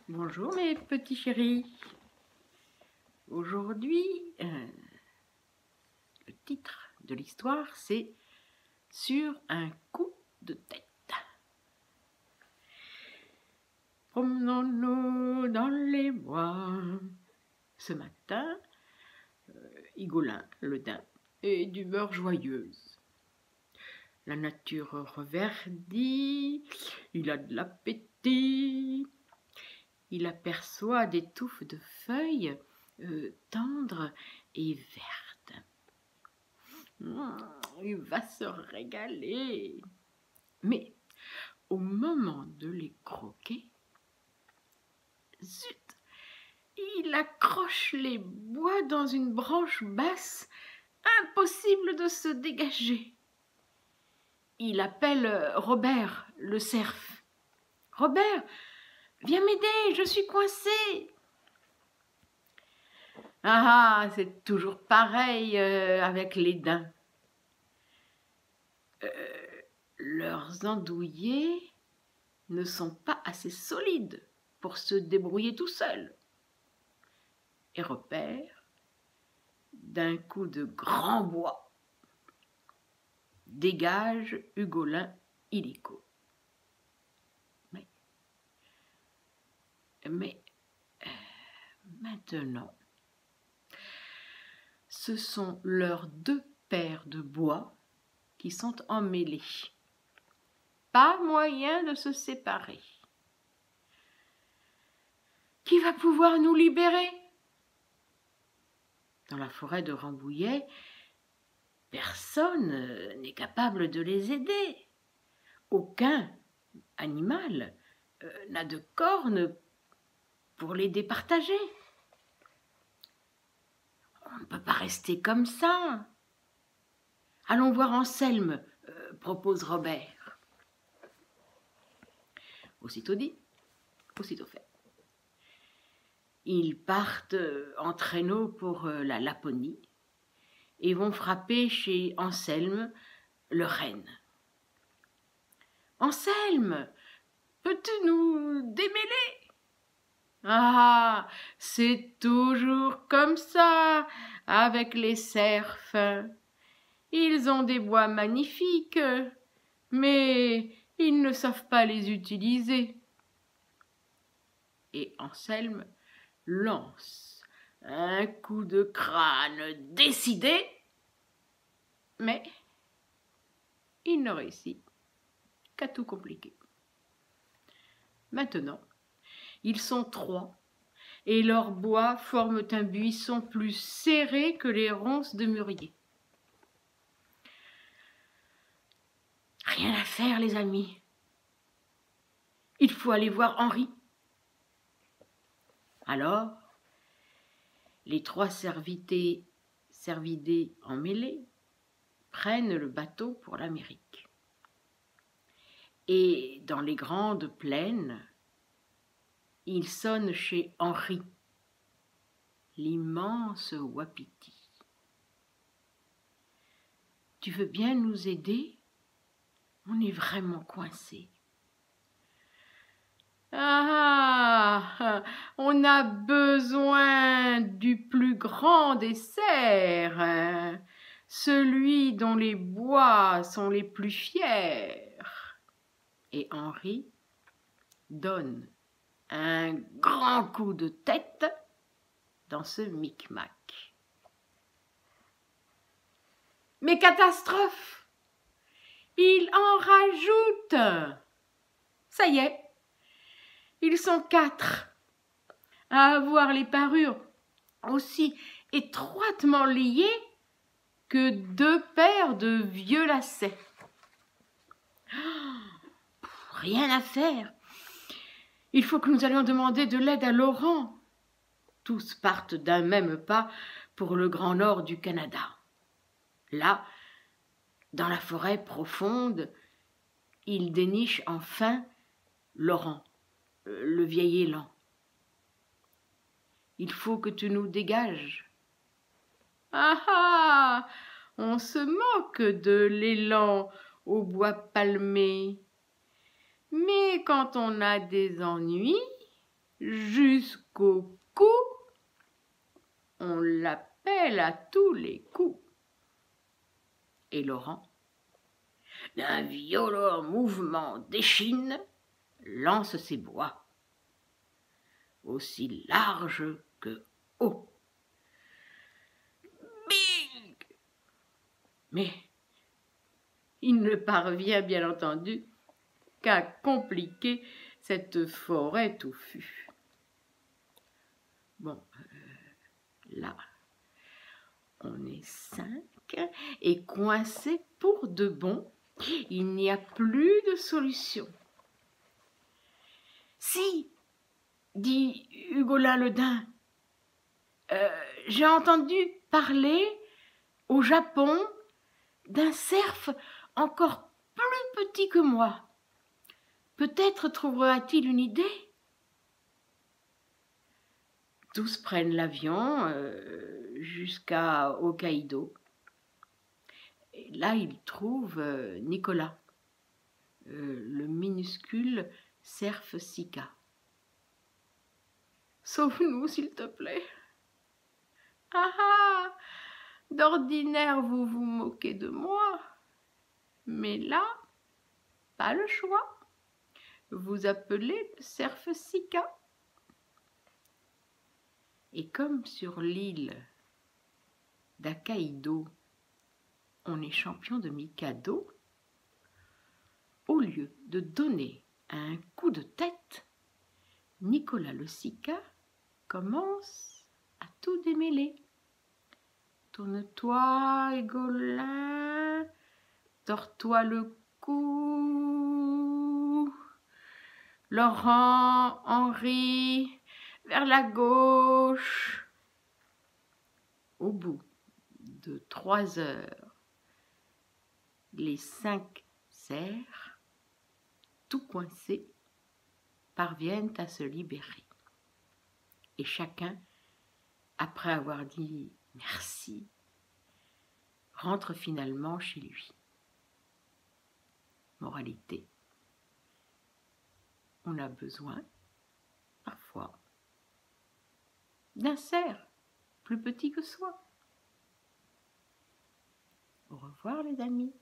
Bonjour mes petits chéris. Aujourd'hui, le titre de l'histoire, c'est « Sur un coup de tête ». Promenons-nous dans les bois. Ce matin, Higolin, le daim, est d'humeur joyeuse. La nature reverdit, il a de l'appétit. Il aperçoit des touffes de feuilles tendres et vertes. Il va se régaler. Mais au moment de les croquer, zut, il accroche les bois dans une branche basse, impossible de se dégager. Il appelle Robert, le cerf. « Robert, viens m'aider, je suis coincé. » Ah, c'est toujours pareil avec les daims. Leurs andouillés ne sont pas assez solides pour se débrouiller tout seuls. Et Robert, d'un coup de grand bois, dégage Hugolin illico. Mais maintenant, ce sont leurs deux paires de bois qui sont emmêlés. Pas moyen de se séparer. Qui va pouvoir nous libérer? Dans la forêt de Rambouillet, personne n'est capable de les aider. Aucun animal n'a de cornes pour les départager. On ne peut pas rester comme ça. Allons voir Anselme, propose Robert. Aussitôt dit, aussitôt fait. Ils partent en traîneau pour la Laponie et vont frapper chez Anselme, le renne. « Anselme, peux-tu nous démêler ?» Ah, c'est toujours comme ça avec les cerfs. Ils ont des bois magnifiques, mais ils ne savent pas les utiliser. Et Anselme lance un coup de crâne décidé, mais il ne réussit qu'à tout compliquer. Maintenant, ils sont trois et leurs bois forment un buisson plus serré que les ronces de mûrier. Rien à faire, les amis. Il faut aller voir Henri. Alors, les trois cervidés emmêlés prennent le bateau pour l'Amérique. Et dans les grandes plaines, ils sonnent chez Henri, l'immense wapiti. « Tu veux bien nous aider? On est vraiment coincés. » Ah, on a besoin du plus grand des cerfs, celui dont les bois sont les plus fiers. Et Henri donne un grand coup de tête dans ce micmac. Mais catastrophe! Il en rajoute! Ça y est, ils sont 4 à avoir les parures aussi étroitement liées que 2 paires de vieux lacets. Rien à faire. Il faut que nous allions demander de l'aide à Laurent. Tous partent d'un même pas pour le Grand Nord du Canada. Là, dans la forêt profonde, ils dénichent enfin Laurent, le vieil élan. « Il faut que tu nous dégages. » Ah ah, on se moque de l'élan au bois palmé. Mais quand on a des ennuis, jusqu'au cou, on l'appelle à tous les coups. Et Laurent, d'un violent mouvement d'échine, lance ses bois, aussi larges que hauts. Bing! Mais il ne parvient bien entendu qu'à compliquer cette forêt touffue. Bon, là, on est 5 et coincés pour de bon. Il n'y a plus de solution. Si, dit Hugolin le daim, j'ai entendu parler au Japon d'un cerf encore plus petit que moi. Peut-être trouvera-t-il une idée. Tous prennent l'avion jusqu'à Hokkaido. Et là, ils trouvent Nicolas, le minuscule cerf Sika. Sauve-nous, s'il te plaît. Ah ah! D'ordinaire, vous vous moquez de moi. Mais là, pas le choix. Vous appelez le cerf Sika. Et comme sur l'île d'Hokkaido, on est champion de Mikado, au lieu de donner un coup de tête, Nicolas le Sika commence à tout démêler. Tourne-toi, Hugolin, tords-toi le cou. Laurent, Henri, vers la gauche. Au bout de 3 heures, les 5 cerfs, tout coincés, parviennent à se libérer. Et chacun, après avoir dit merci, rentre finalement chez lui. Moralité, on a besoin, parfois, d'un cerf plus petit que soi. Au revoir les amis.